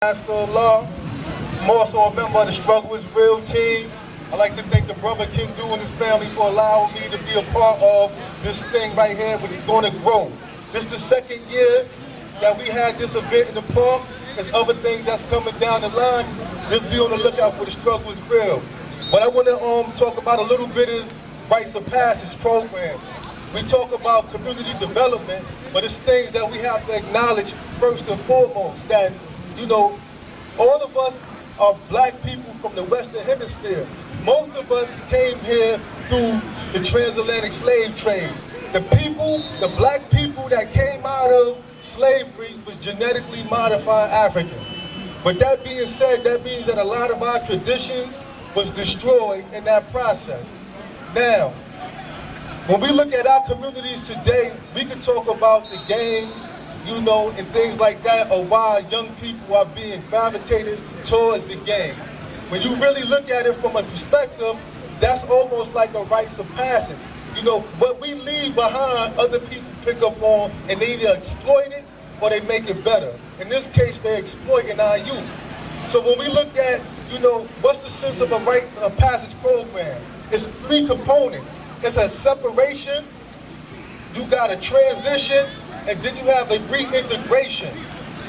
Master Allah. I'm also a member of the Struggle is Real team. I'd like to thank the brother Kim Du and his family for allowing me to be a part of this thing right here, which is going to grow. This is the second year that we had this event in the park. There's other things that's coming down the line. Just be on the lookout for the Struggle is Real. What I want to talk about a little bit is rites of passage programs. We talk about community development, but it's things that we have to acknowledge first and foremost, that, you know, all of us are black people from the Western Hemisphere. Most of us came here through the transatlantic slave trade. The people, the black people that came out of slavery was genetically modified Africans. But that being said, that means that a lot of our traditions was destroyed in that process. Now, when we look at our communities today, we can talk about the gangs, you know, and things like that, or why young people are being gravitated towards the gangs. When you really look at it from a perspective, that's almost like a rites of passage. You know, what we leave behind, other people pick up on, and they either exploit it or they make it better. In this case, they're exploiting our youth. So when we look at, you know, what's the sense of a rite of passage program? It's three components. It's a separation, you got a transition, and then you have a reintegration.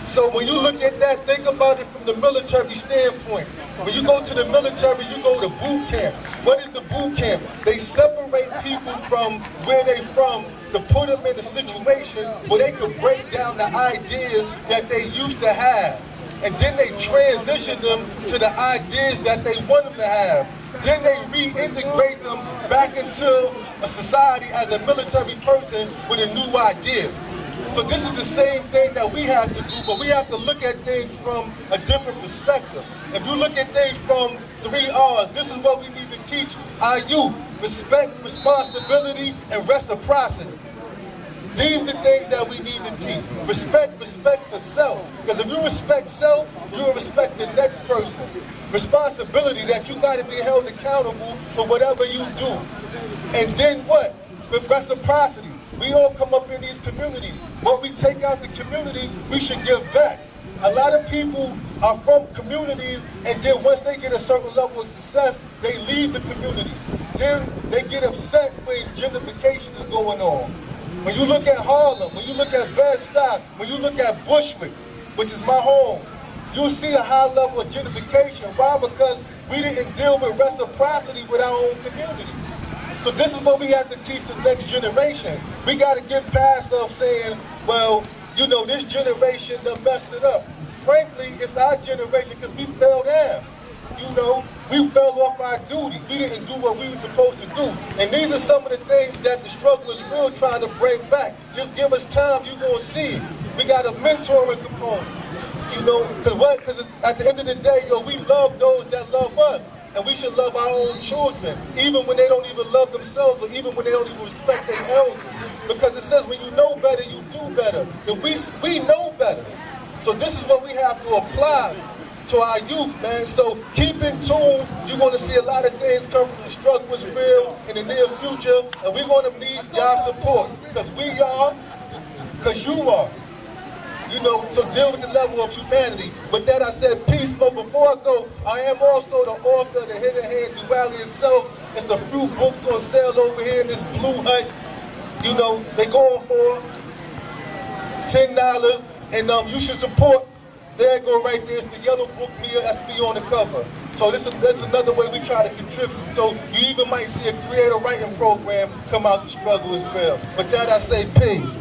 So when you look at that, think about it from the military standpoint. When you go to the military, you go to boot camp. What is the boot camp? They separate people from where they from to put them in a situation where they could break down the ideas that they used to have. And then they transition them to the ideas that they want them to have. Then they reintegrate them back into a society as a military person with a new idea. So this is the same thing that we have to do, but we have to look at things from a different perspective. If you look at things from 3 R's, this is what we need to teach our youth: respect, responsibility, and reciprocity. These are the things that we need to teach. Respect for self. Because if you respect self, you will respect the next person. Responsibility, that you got to be held accountable for whatever you do. And then what? With reciprocity. We all come up in these communities. What we take out the community, we should give back. A lot of people are from communities, and then once they get a certain level of success, they leave the community. Then they get upset when gentrification is going on. When you look at Harlem, when you look at Bed-Stuy, when you look at Bushwick, which is my home, you'll see a high level of gentrification. Why? Because we didn't deal with reciprocity with our own community. So this is what we have to teach the next generation. We got to get past of saying, well, you know, this generation done messed it up. Frankly, it's our generation because we fell down. You know, we fell off our duty. We didn't do what we were supposed to do. And these are some of the things that the Struggle is Real trying to bring back. Just give us time, you're going to see it. We got a mentoring component. You know, because at the end of the day, yo, we love those that love us. And we should love our own children, even when they don't even love themselves, or even when they don't even respect their elders. Because it says when you know better, you do better. And we know better. So this is what we have to apply to our youth, man. So keep in tune. You're going to see a lot of things come from the Struggle is Real in the near future. And we're going to need y'all support. Because we are, because you are. You know, so deal with the level of humanity. With that, I said peace. But before I go, I am also the author of The Hidden Hand Duality itself. It's a few books on sale over here in this blue hut. You know, they going for $10. And you should support. There it go right there. It's the yellow book, Mia. That's me on the cover. So that's another way we try to contribute. So you even might see a creative writing program come out. The Struggle is Real. With that, I say peace.